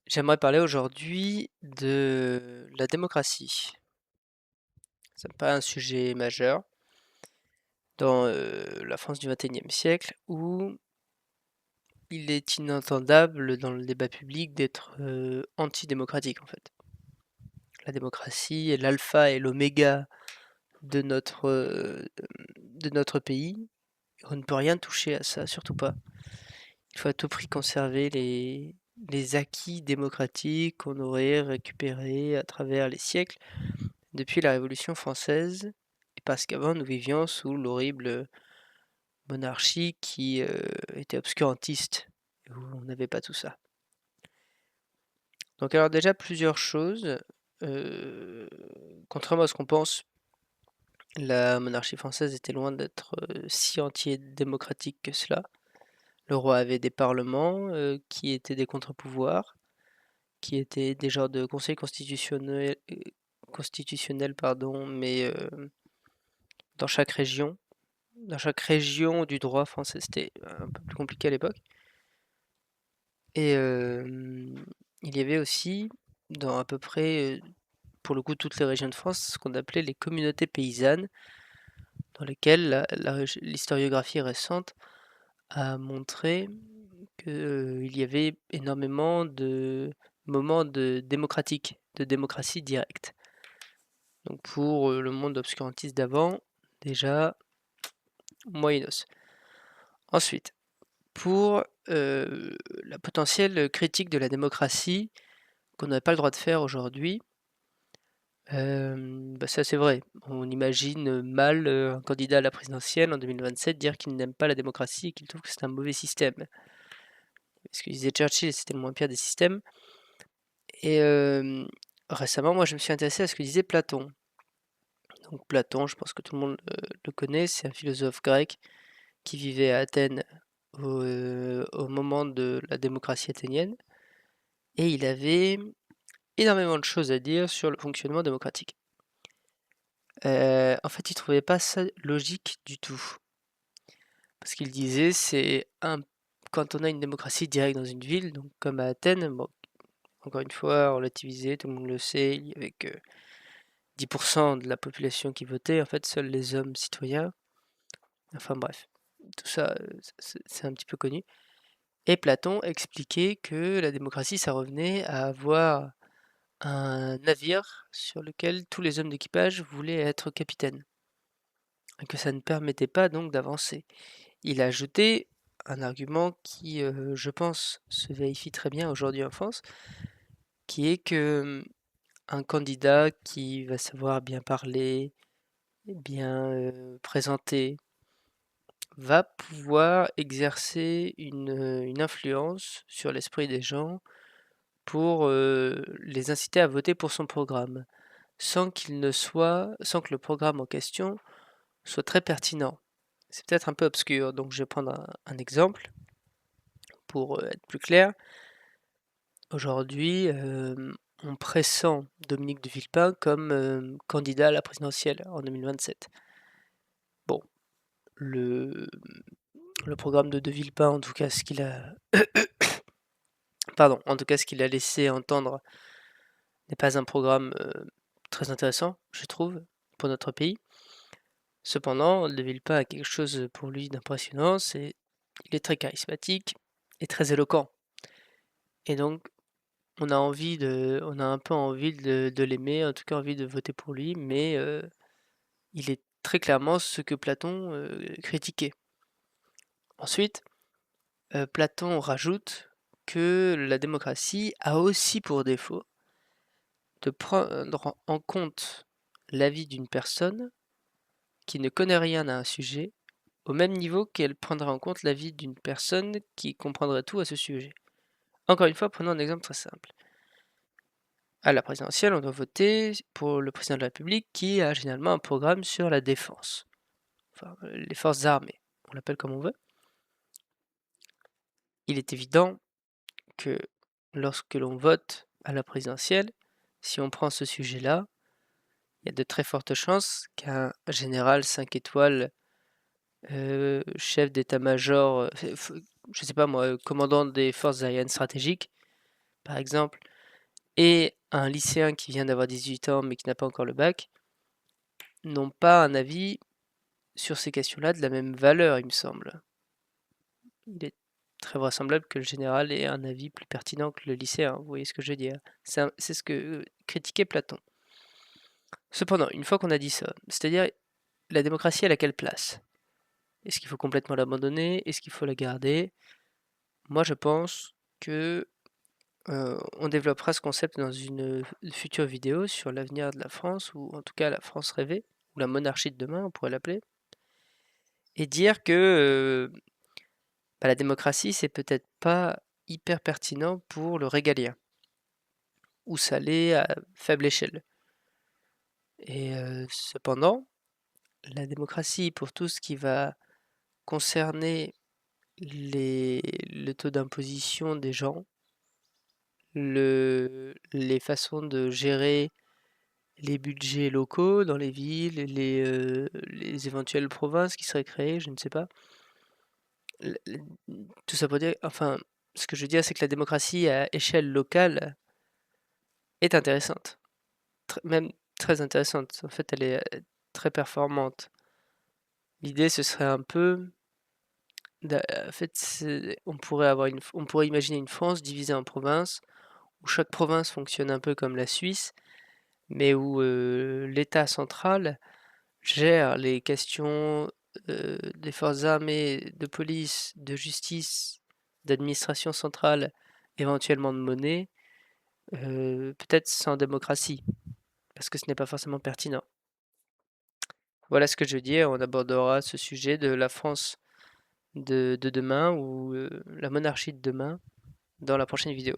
J'aimerais parler aujourd'hui de la démocratie. Ça me paraît un sujet majeur dans la France du XXIe siècle où il est inentendable dans le débat public d'être antidémocratique en fait. La démocratie est l'alpha et l'oméga de notre pays. On ne peut rien toucher à ça, surtout pas. Il faut à tout prix conserver les acquis démocratiques qu'on aurait récupérés à travers les siècles depuis la Révolution française, et parce qu'avant nous vivions sous l'horrible monarchie qui était obscurantiste, où on n'avait pas tout ça. Donc alors déjà plusieurs choses. Euh, Contrairement à ce qu'on pense, la monarchie française était loin d'être si anti-démocratique que cela. Le roi avait des parlements qui étaient des contre-pouvoirs, qui étaient des genres de conseils constitutionnels, pardon, mais dans chaque région. Dans chaque région du droit français, c'était un peu plus compliqué à l'époque. Et il y avait aussi, dans à peu près, pour le coup, toutes les régions de France, ce qu'on appelait les communautés paysannes, dans lesquelles l'historiographie récente a montré qu'il y avait énormément de moments de démocratie directe. Donc pour le monde obscurantiste d'avant, déjà, moyennos. Ensuite, pour la potentielle critique de la démocratie qu'on n'a pas le droit de faire aujourd'hui, ça c'est vrai. On imagine mal un candidat à la présidentielle en 2027 dire qu'il n'aime pas la démocratie et qu'il trouve que c'est un mauvais système. Ce que disait Churchill, c'était le moins pire des systèmes. Et récemment, moi je me suis intéressé à ce que disait Platon. Donc Platon, je pense que tout le monde le connaît, c'est un philosophe grec qui vivait à Athènes au moment de la démocratie athénienne. Et il avait énormément de choses à dire sur le fonctionnement démocratique. En fait, il trouvait pas ça logique du tout. Parce qu'il disait, quand on a une démocratie directe dans une ville, donc comme à Athènes, bon, encore une fois, relativisé, tout le monde le sait, il y avait que 10% de la population qui votait, en fait, seuls les hommes citoyens. Enfin bref, tout ça, c'est un petit peu connu. Et Platon expliquait que la démocratie, ça revenait à avoir un navire sur lequel tous les hommes d'équipage voulaient être capitaines, et que ça ne permettait pas donc d'avancer. Il a ajouté un argument qui, je pense, se vérifie très bien aujourd'hui en France, qui est que un candidat qui va savoir bien parler, bien présenter, va pouvoir exercer une influence sur l'esprit des gens pour les inciter à voter pour son programme, sans que le programme en question soit très pertinent. C'est peut-être un peu obscur, donc je vais prendre un exemple pour être plus clair. Aujourd'hui, on pressent Dominique de Villepin comme candidat à la présidentielle en 2027. Bon, le, le programme de Villepin, en tout cas ce qu'il a, pardon, en tout cas ce qu'il a laissé entendre, n'est pas un programme très intéressant, je trouve, pour notre pays. Cependant, de Villepin a quelque chose pour lui d'impressionnant, c'est il est très charismatique et très éloquent. Et donc, on a un peu envie de l'aimer, en tout cas envie de voter pour lui, mais il est très clairement ce que Platon critiquait. Ensuite, Platon rajoute que la démocratie a aussi pour défaut de prendre en compte l'avis d'une personne qui ne connaît rien à un sujet, au même niveau qu'elle prendrait en compte l'avis d'une personne qui comprendrait tout à ce sujet. Encore une fois, prenons un exemple très simple. À la présidentielle, on doit voter pour le président de la République qui a généralement un programme sur la défense, enfin les forces armées, on l'appelle comme on veut. Il est évident que lorsque l'on vote à la présidentielle, si on prend ce sujet-là, il y a de très fortes chances qu'un général 5 étoiles, chef d'état-major, je sais pas moi, commandant des forces aériennes stratégiques, par exemple, et un lycéen qui vient d'avoir 18 ans mais qui n'a pas encore le bac, n'ont pas un avis sur ces questions-là de la même valeur, il me semble. Il est très vraisemblable que le général ait un avis plus pertinent que le lycéen, vous voyez ce que je veux dire? C'est ce que critiquait Platon. Cependant, une fois qu'on a dit ça, c'est-à-dire la démocratie, elle a quelle place? Est-ce qu'il faut complètement l'abandonner? Est-ce qu'il faut la garder? Moi, je pense que on développera ce concept dans une future vidéo sur l'avenir de la France, ou en tout cas la France rêvée, ou la monarchie de demain, on pourrait l'appeler, et dire que bah, la démocratie, c'est peut-être pas hyper pertinent pour le régalien, ou ça l'est à faible échelle. Et cependant, la démocratie, pour tout ce qui va concerner le taux d'imposition des gens, les façons de gérer les budgets locaux dans les villes, les éventuelles provinces qui seraient créées, je ne sais pas. Tout ça pour dire, enfin, ce que je veux dire, c'est que la démocratie à échelle locale est intéressante, même très intéressante. En fait, elle est très performante. L'idée, ce serait un peu, en fait, on pourrait imaginer une France divisée en provinces, où chaque province fonctionne un peu comme la Suisse, mais où l'État central gère les questions des forces armées, de police, de justice, d'administration centrale, éventuellement de monnaie, peut-être sans démocratie, parce que ce n'est pas forcément pertinent. Voilà ce que je veux dire, on abordera ce sujet de la France de demain, ou la monarchie de demain, dans la prochaine vidéo.